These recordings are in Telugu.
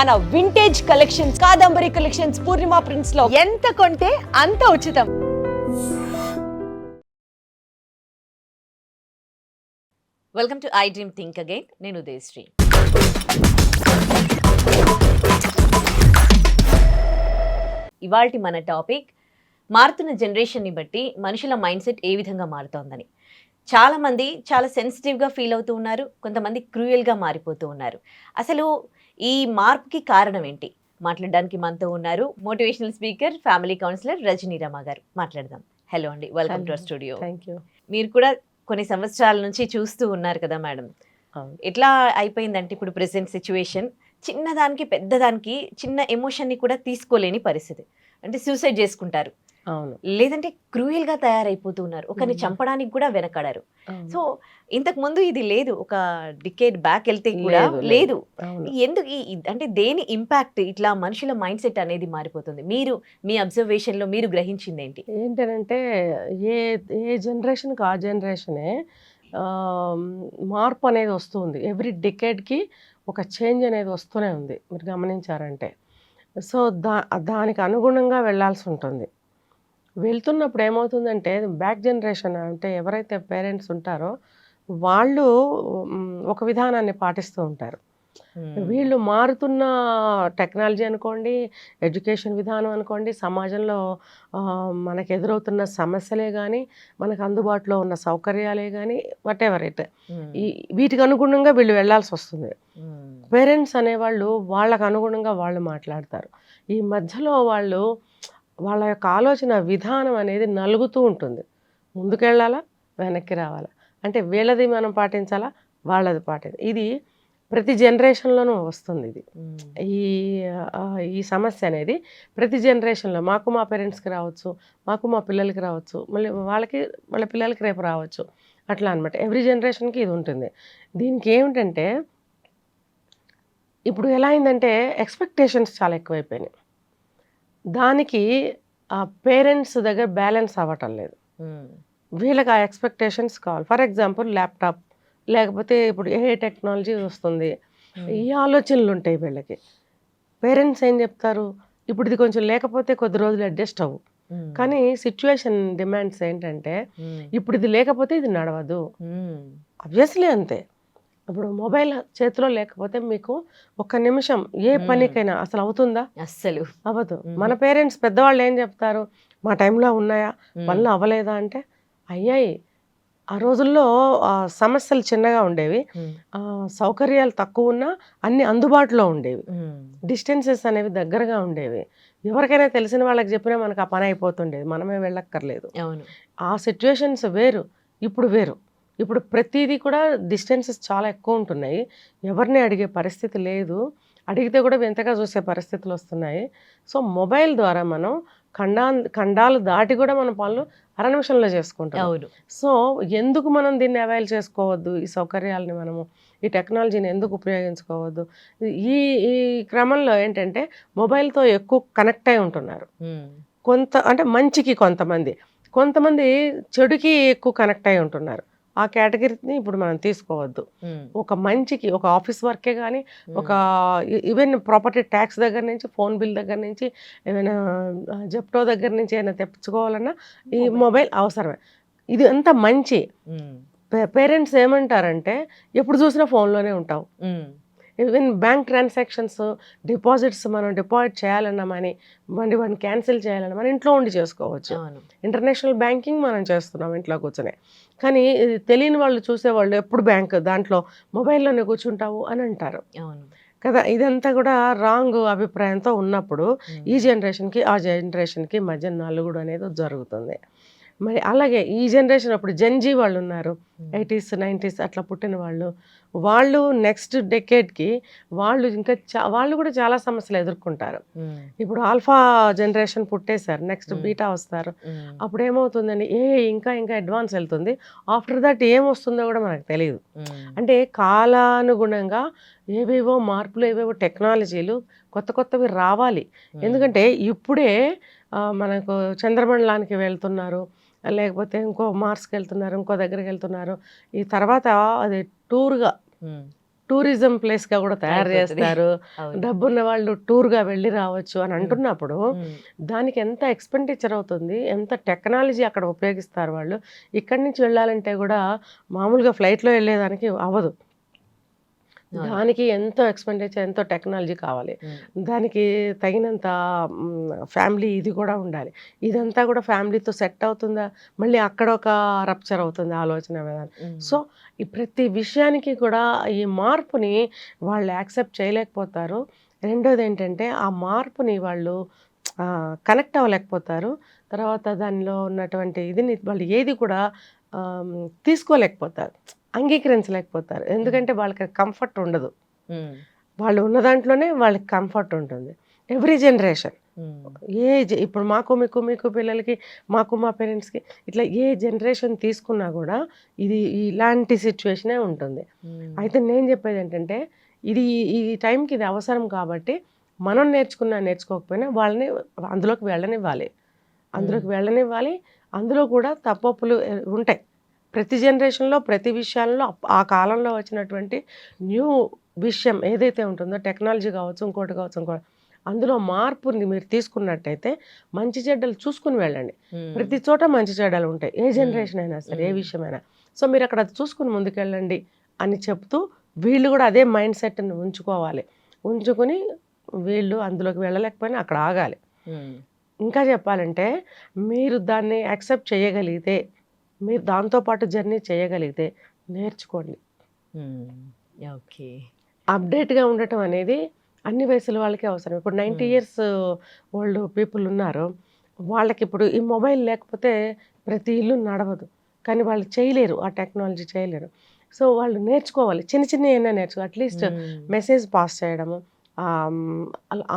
మన వింటేజ్ కలెక్షన్స్, కాదంబరి కలెక్షన్స్, పూర్ణిమ ప్రింట్స్ లో ఎంత కొంటే అంత ఉచితం. Welcome to I dream think again. నేను ఉదయశ్రీ. ఇవాల్టి మన టాపిక్ మారుతున్న జనరేషన్ని బట్టి మనుషుల మైండ్ సెట్ ఏ విధంగా మారుతోందని. చాలామంది చాలా సెన్సిటివ్గా ఫీల్ అవుతూ ఉన్నారు, కొంతమంది క్రూయల్గా మారిపోతూ ఉన్నారు. అసలు ఈ మార్పుకి కారణం ఏంటి? మాట్లాడడానికి మనతో ఉన్నారు motivational speaker, family counsellor Rajani Rama garu. మాట్లాడదాం. హలో అండి, welcome to our studio. Thank you. మీరు కూడా కొన్ని సంవత్సరాల నుంచి చూస్తూ ఉన్నారు కదా మేడం. ఎట్లా అయిపోయిందంటే ఇప్పుడు ప్రెసెంట్ సిచ్యువేషన్, చిన్నదానికి పెద్దదానికి చిన్న ఎమోషన్ని కూడా తీసుకోలేని పరిస్థితి. అంటే సూసైడ్ చేసుకుంటారు, అవును, లేదంటే క్రూయల్గా తయారైపోతూ ఉన్నారు, ఒకరిని చంపడానికి కూడా వెనకాడారు. సో ఇంతకు ముందు ఇది లేదు, ఒక డికేడ్ బ్యాక్ వెళ్తే కూడా లేదు. ఎందుకు అంటే దేని ఇంపాక్ట్ ఇట్లా మనుషుల మైండ్ సెట్ అనేది మారిపోతుంది? మీరు మీ అబ్జర్వేషన్లో మీరు గ్రహించింది ఏంటి? ఏంటంటే ఏ జనరేషన్కి ఆ జనరేషనే మార్పు అనేది వస్తుంది. ఎవ్రీ డికేడ్కి ఒక చేంజ్ అనేది వస్తూనే ఉంది, మీరు గమనించారంటే. సో దానికి అనుగుణంగా వెళ్ళాల్సి ఉంటుంది. వెళ్తున్నప్పుడు ఏమవుతుందంటే బ్యాక్ జనరేషన్ అంటే ఎవరైతే పేరెంట్స్ ఉంటారో వాళ్ళు ఒక విధానాన్ని పాటిస్తూ ఉంటారు. వీళ్ళు మారుతున్న టెక్నాలజీ అనుకోండి, ఎడ్యుకేషన్ విధానం అనుకోండి, సమాజంలో మనకు ఎదురవుతున్న సమస్యలే కానీ, మనకు అందుబాటులో ఉన్న సౌకర్యాలే కానీ, వాట్ ఎవర్ ఇట్, వీటికి అనుగుణంగా వీళ్ళు వెళ్ళాల్సి వస్తుంది. పేరెంట్స్ అనేవాళ్ళు వాళ్ళకు అనుగుణంగా వాళ్ళు మాట్లాడతారు. ఈ మధ్యలో వాళ్ళ యొక్క ఆలోచన విధానం అనేది నలుగుతూ ఉంటుంది. ముందుకెళ్ళాలా, వెనక్కి రావాలా, అంటే వీళ్ళది మనం పాటించాలా, వాళ్ళది ఇది ప్రతి జనరేషన్లోనూ వస్తుంది. ఇది ఈ సమస్య అనేది ప్రతి జనరేషన్లో మాకు మా పేరెంట్స్కి రావచ్చు, మాకు మా పిల్లలకి రావచ్చు, మళ్ళీ వాళ్ళ పిల్లలకి రేపు రావచ్చు, అట్లా అనమాట. ఎవ్రీ జనరేషన్కి ఇది ఉంటుంది. దీనికి ఏమిటంటే ఇప్పుడు ఎలా అయిందంటే ఎక్స్పెక్టేషన్స్ చాలా ఎక్కువైపోయినాయి. దానికి ఆ పేరెంట్స్ దగ్గర బ్యాలెన్స్ అవ్వటం లేదు. వీళ్ళకి ఆ ఎక్స్పెక్టేషన్స్ కావాలి. ఫర్ ఎగ్జాంపుల్ ల్యాప్టాప్, లేకపోతే ఇప్పుడు ఏ టెక్నాలజీ వస్తుంది, ఈ ఆలోచనలు ఉంటాయి వీళ్ళకి. పేరెంట్స్ ఏం చెప్తారు, ఇప్పుడు ఇది కొంచెం లేకపోతే కొద్ది రోజులు అడ్జస్ట్ అవ్వు. కానీ సిచ్యువేషన్ డిమాండ్స్ ఏంటంటే ఇప్పుడు ఇది లేకపోతే ఇది నడవదు. ఆబ్వియస్లీ అంతే. ఇప్పుడు మొబైల్ చేతిలో లేకపోతే మీకు ఒక్క నిమిషం ఏ పనికైనా అసలు అవుతుందా? అస్సలు అవ్వదు. మన పేరెంట్స్ పెద్దవాళ్ళు ఏం చెప్తారు, మా టైంలో ఉన్నాయా, పనులు అవ్వలేదా అంటే అయ్యాయి. ఆ రోజుల్లో సమస్యలు చిన్నగా ఉండేవి, సౌకర్యాలు తక్కువ ఉన్నా అన్ని అందుబాటులో ఉండేవి, డిస్టెన్సెస్ అనేవి దగ్గరగా ఉండేవి. ఎవరికైనా తెలిసిన వాళ్ళకి చెప్పినా మనకు ఆ పని అయిపోతుండేది, మనమే వెళ్ళక్కర్లేదు. ఆ సిచ్యువేషన్స్ వేరు, ఇప్పుడు వేరు. ఇప్పుడు ప్రతిదీ కూడా డిస్టెన్సెస్ చాలా ఎక్కువ ఉంటున్నాయి, ఎవరిని అడిగే పరిస్థితి లేదు, అడిగితే కూడా వింతగా చూసే పరిస్థితులు వస్తున్నాయి. సో మొబైల్ ద్వారా మనం ఖండాలు దాటి కూడా మన పనులు అర నిమిషంలో చేసుకుంటాం. సో ఎందుకు మనం దీన్ని అవైల్ చేసుకోవద్దు, ఈ సౌకర్యాలని మనము ఈ టెక్నాలజీని ఎందుకు ఉపయోగించుకోవద్దు? ఈ క్రమంలో ఏంటంటే మొబైల్తో ఎక్కువ కనెక్ట్ అయి ఉంటున్నారు. అంటే మంచికి కొంతమంది చెడుకి ఎక్కువ కనెక్ట్ అయి ఉంటున్నారు. ఆ కేటగిరీని ఇప్పుడు మనం తీసుకోవద్దు. ఒక మంచికి, ఒక ఆఫీస్ వర్కే కానీ, ఒక ఈవెన్ ప్రాపర్టీ ట్యాక్స్ దగ్గర నుంచి, ఫోన్ బిల్ దగ్గర నుంచి, ఏమైనా జెప్టో దగ్గర నుంచి ఏమైనా తెప్పించుకోవాలన్నా ఈ మొబైల్ అవసరమే. ఇది అంతా మంచి. పేరెంట్స్ ఏమంటారంటే ఎప్పుడు చూసినా ఫోన్లోనే ఉంటావు. ఈవెన్ బ్యాంక్ ట్రాన్సాక్షన్స్, డిపాజిట్స్ మనం డిపాజిట్ చేయాలన్నా వాడిని క్యాన్సిల్ చేయాలన్నా మనం ఇంట్లో ఉండి చేసుకోవచ్చు. ఇంటర్నేషనల్ బ్యాంకింగ్ మనం చేస్తున్నాం ఇంట్లో కూర్చొని. కానీ ఇది తెలియని వాళ్ళు, చూసేవాళ్ళు ఎప్పుడు బ్యాంక్ దాంట్లో మొబైల్లోనే కూర్చుంటావు అని అంటారు కదా. ఇదంతా కూడా రాంగ్ అభిప్రాయంతో ఉన్నప్పుడు ఈ జనరేషన్కి ఆ జనరేషన్కి మధ్య నలుగుడు అనేది జరుగుతుంది. మరి అలాగే ఈ జనరేషన్ అప్పుడు జెన్జీ వాళ్ళు ఉన్నారు, 80s 90s అట్లా పుట్టిన వాళ్ళు నెక్స్ట్ డెకేడ్కి వాళ్ళు కూడా చాలా సమస్యలు ఎదుర్కొంటారు. ఇప్పుడు ఆల్ఫా జనరేషన్ పుట్టేశారు, నెక్స్ట్ బీటా వస్తారు. అప్పుడు ఏమవుతుందండి, ఇంకా అడ్వాన్స్ వెళ్తుంది. ఆఫ్టర్ దట్ ఏమొస్తుందో కూడా మనకు తెలియదు. అంటే కాలానుగుణంగా ఏవేవో మార్పులు, ఏవేవో టెక్నాలజీలు కొత్తవి రావాలి. ఎందుకంటే ఇప్పుడే మనకు చంద్రమండలానికి వెళ్తున్నారు, లేకపోతే ఇంకో మార్స్కి వెళ్తున్నారు, ఇంకో దగ్గరికి వెళ్తున్నారు. ఈ తర్వాత అది టూరిజం ప్లేస్ గా కూడా తయారు అయిపోతది. చేస్తారు. అవును. డబ్బున్న వాళ్ళు టూర్ గా వెళ్ళి రావచ్చు అని అంటున్నప్పుడు ఉమ్, దానికి ఎంత ఎక్స్పెండిచర్ అవుతుంది, ఎంత టెక్నాలజీ అక్కడ ఉపయోగిస్తారు వాళ్ళు. ఇక్కడి నుంచి వెళ్ళాలంటే కూడా మామూలుగా ఫ్లైట్లో వెళ్ళేదానికి అవ్వదు. అవును. దానికి ఎంతో ఎక్స్పెండిచర్, ఎంతో టెక్నాలజీ కావాలి. ఉమ్, దానికి తగినంత ఫ్యామిలీ ఇది కూడా ఉండాలి. ఇదంతా కూడా ఫ్యామిలీతో సెట్ అవుతుందా, మళ్ళీ అక్కడ ఒక రప్చర్ అవుతుంది ఆలోచన విధానం. ఉమ్, సో ఈ ప్రతి విషయానికి కూడా ఈ మార్పుని వాళ్ళు యాక్సెప్ట్ చేయలేకపోతారు. రెండోది ఏంటంటే ఆ మార్పుని వాళ్ళు కనెక్ట్ అవ్వలేకపోతారు. తర్వాత దానిలో ఉన్నటువంటి ఇదిని వాళ్ళు ఏది కూడా తీసుకోలేకపోతారు, అంగీకరించలేకపోతారు. ఎందుకంటే వాళ్ళకి కంఫర్ట్ ఉండదు. ఉమ్, వాళ్ళు ఉన్న దాంట్లోనే వాళ్ళకి కంఫర్ట్ ఉంటుంది. ఎవ్రీ జనరేషన్ ఉమ్, ఇప్పుడు మాకు మీకు పిల్లలకి, మాకు మా పేరెంట్స్కి, ఇట్లా ఏ జనరేషన్ తీసుకున్నా కూడా ఇది ఇలాంటి సిచ్యువేషనే ఉంటుంది. ఉమ్, అయితే నేను చెప్పేది ఏంటంటే ఇది ఈ టైంకి ఇది అవసరం కాబట్టి మనం నేర్చుకోకపోయినా వాళ్ళని అందులోకి వెళ్ళనివ్వాలి. అందులో కూడా తప్పొప్పులు ఉంటాయి. ప్రతి జనరేషన్లో ప్రతి విషయాల్లో ఆ కాలంలో వచ్చినటువంటి న్యూ విషయం ఏదైతే ఉంటుందో, టెక్నాలజీ కావచ్చు, ఇంకోటి అందులో మార్పుని మీరు తీసుకున్నట్టయితే మంచి చెడ్డలు చూసుకుని వెళ్ళండి. ఉమ్, ప్రతి చోట మంచి చెడ్డలు ఉంటాయి, ఏ జనరేషన్ అయినా సరే, ఏ విషయమైనా. సో మీరు అక్కడ అది చూసుకుని ముందుకెళ్ళండి అని చెప్తూ వీళ్ళు కూడా అదే మైండ్ సెట్ని ఉంచుకుని వీళ్ళు అందులోకి వెళ్ళలేకపోయినా అక్కడ ఆగాలి. ఉమ్, ఇంకా చెప్పాలంటే మీరు దాన్ని యాక్సెప్ట్ చేయగలిగితే, మీరు దాంతోపాటు జర్నీ చేయగలిగితే నేర్చుకోండి. ఉమ్, ఓకే. అప్డేట్గా ఉండటం అనేది అన్ని వయసుల వాళ్ళకి అవసరం. ఇప్పుడు 90 ఇయర్స్ ఓల్డ్ పీపుల్ ఉన్నారు, వాళ్ళకి ఇప్పుడు ఈ మొబైల్ లేకపోతే ప్రతి ఇల్లు నడవదు. కానీ వాళ్ళు చేయలేరు, ఆ టెక్నాలజీ చేయలేరు. సో వాళ్ళు నేర్చుకోవాలి, చిన్న అయినా నేర్చుకో. అట్లీస్ట్ మెసేజ్ పాస్ చేయడము,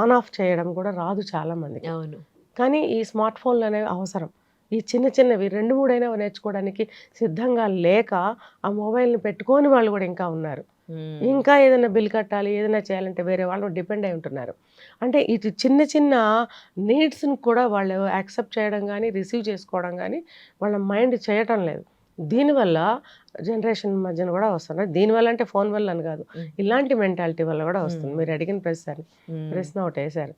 ఆన్ ఆఫ్ చేయడం కూడా రాదు చాలామందికి. అవును. కానీ ఈ స్మార్ట్ ఫోన్లు అనేవి అవసరం. ఈ చిన్నవి 2-3 అయినా నేర్చుకోవడానికి సిద్ధంగా లేక ఆ మొబైల్ని పెట్టుకొని వాళ్ళు కూడా ఇంకా ఉన్నారు. ఇంకా ఏదైనా బిల్ కట్టాలి, ఏదైనా చేయాలంటే వేరే వాళ్ళు డిపెండ్ అయి ఉంటున్నారు. అంటే ఇటు చిన్న నీడ్స్ని కూడా వాళ్ళు యాక్సెప్ట్ చేయడం కానీ, రిసీవ్ చేసుకోవడం కానీ వాళ్ళ మైండ్ చేయటం లేదు. దీనివల్ల జనరేషన్ మధ్యన కూడా వస్తుంది. దీనివల్ల అంటే ఫోన్ వల్ల అని కాదు, ఇలాంటి మెంటాలిటీ వల్ల కూడా వస్తుంది. మీరు అడిగిన ప్రశ్న ఒకటి వేశారు.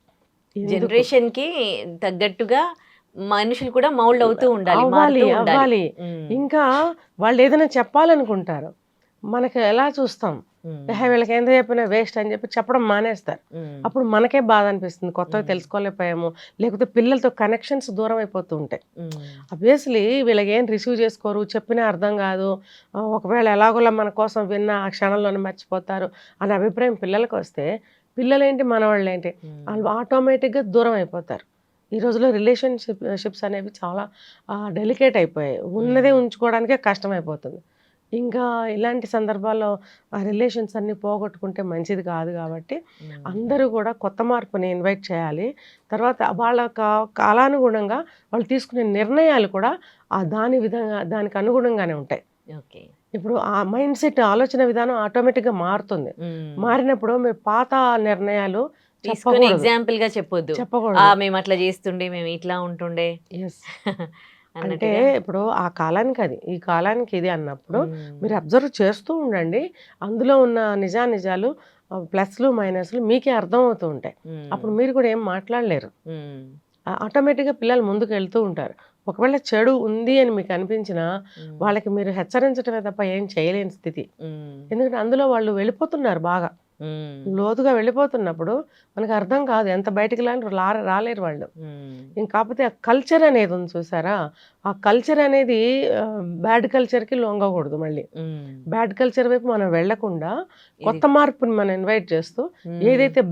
జనరేషన్ కి తగ్గట్టుగా మనుషులు కూడా మౌల్డ్ అవుతూ ఉండాలి, అవ్వాలి. ఇంకా వాళ్ళు ఏదైనా చెప్పాలనుకుంటారు, మనకి ఎలా చూస్తాం, వీళ్ళకి ఎంత చెప్పినా వేస్ట్ అని చెప్పడం మానేస్తారు. అప్పుడు మనకే బాధ అనిపిస్తుంది, కొత్తగా తెలుసుకోలేకపోయాము, లేకపోతే పిల్లలతో కనెక్షన్స్ దూరం అయిపోతూ ఉంటాయి. అబ్వియస్లీ వీళ్ళకి ఏం రిసీవ్ చేసుకోరు, చెప్పినా అర్థం కాదు, ఒకవేళ ఎలాగోలా మన కోసం విన్న ఆ క్షణంలోనే మర్చిపోతారు అనే అభిప్రాయం పిల్లలకు వస్తే, పిల్లలేంటి మనవాళ్ళు ఏంటి, వాళ్ళు ఆటోమేటిక్గా దూరం అయిపోతారు. ఈ రోజులో రిలేషన్షిప్స్ అనేవి చాలా డెలికేట్ అయిపోయాయి, ఉన్నదే ఉంచుకోవడానికే కష్టమైపోతుంది. ఇంకా ఇలాంటి సందర్భాల్లో ఆ రిలేషన్స్ అన్నీ పోగొట్టుకుంటే మంచిది కాదు. కాబట్టి అందరూ కూడా కొత్త మార్పుని ఇన్వైట్ చేయాలి. తర్వాత వాళ్ళ కాలానుగుణంగా వాళ్ళు తీసుకునే నిర్ణయాలు కూడా దానికి అనుగుణంగానే ఉంటాయి. ఓకే. ఇప్పుడు ఆ మైండ్ సెట్, ఆలోచన విధానం ఆటోమేటిక్గా మారుతుంది. మారినప్పుడు మీరు పాత నిర్ణయాలు తీసుకొని ఎగ్జాంపుల్ గా చెప్పొద్దు, చెప్పకూడదు. మేము అట్లా చేస్తుండే, మేము ఇట్లా ఉంటుండే. అంటే ఇప్పుడు ఆ కాలానికి అది, ఈ కాలానికి ఇది అన్నప్పుడు మీరు అబ్జర్వ్ చేస్తూ ఉండండి. అందులో ఉన్న నిజాలు, ప్లస్లు మైనస్లు మీకే అర్థమవుతూ ఉంటాయి. అప్పుడు మీరు కూడా ఏం మాట్లాడలేరు. ఆటోమేటిక్గా పిల్లలు ముందుకు వెళ్తూ ఉంటారు. ఒకవేళ చెడు ఉంది అని మీకు అనిపించినా వాళ్ళకి మీరు హెచ్చరించడమే తప్ప ఏం చేయలేని స్థితి. ఎందుకంటే అందులో వాళ్ళు వెళ్ళిపోతున్నారు, బాగా లోతుగా వెళ్ళిపోతున్నప్పుడు మనకు అర్థం కాదు, ఎంత బయటికి రాలేరు వాళ్ళు. కాకపోతే ఆ కల్చర్ అనేది ఉంది చూసారా, ఆ కల్చర్ అనేది బ్యాడ్ కల్చర్కి లొంగకూడదు. మళ్ళీ బ్యాడ్ కల్చర్ వైపు మనం వెళ్లకుండా కొత్త మార్పుని మనం ఇన్వైట్ చేస్తూ, ఏదైతే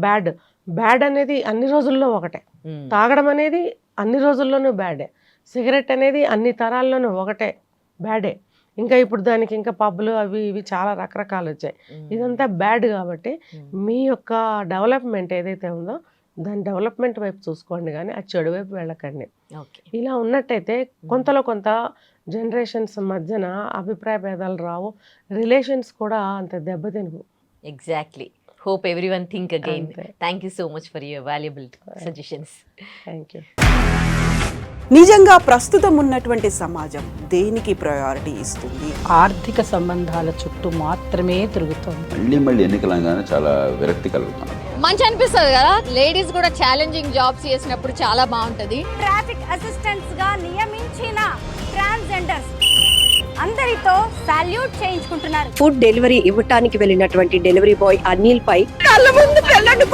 బ్యాడ్ అనేది అన్ని రోజుల్లో ఒకటే, తాగడం అనేది అన్ని రోజుల్లోనూ బ్యాడే, సిగరెట్ అనేది అన్ని తరాల్లోనూ ఒకటే బ్యాడే. ఇంకా ఇప్పుడు దానికి ఇంకా పబ్బులు అవి ఇవి చాలా రకరకాలు వచ్చాయి. ఇదంతా బ్యాడ్. కాబట్టి మీ యొక్క డెవలప్మెంట్ ఏదైతే ఉందో దాని డెవలప్మెంట్ వైపు చూసుకోండి, కానీ ఆ చెడు వైపు వెళ్ళకండి. ఇలా ఉన్నట్టయితే కొంతలో కొంత జనరేషన్స్ మధ్యన అభిప్రాయ భేదాలు రావు, రిలేషన్స్ కూడా అంత దెబ్బతినవు. Exactly. Hope everyone think again. Thank you so much for your valuable suggestions. Thank you. నిజంగా ప్రస్తుతం ఉన్నటువంటి సమాజం దేనికి ప్రయారిటీ ఇస్తుంది? ఆర్థిక సంబంధాల చుట్టూ మాత్రమే తిరుగుతోంది. మళ్ళీ ఎన్నికలంగానే చాలా విరక్తి కలుగుతాను. మంచి అనిపిస్తుంది కదా, లేడీస్ కూడా ఛాలెంజింగ్ జాబ్స్ చేసినప్పుడు చాలా బాగుంటది. ట్రాఫిక్ అసిస్టెంట్స్ గా నియమించిన ట్రాన్స్జెండర్స్ అందరితో సాల్యూట్ చేయించుకుంటున్నారు. ఫుడ్ డెలివరీ ఇవ్వటానికి వెళ్ళినటువంటి డెలివరీ బాయ్ అనిల్ పై కళ్ళ ముందు పెళ్ళండి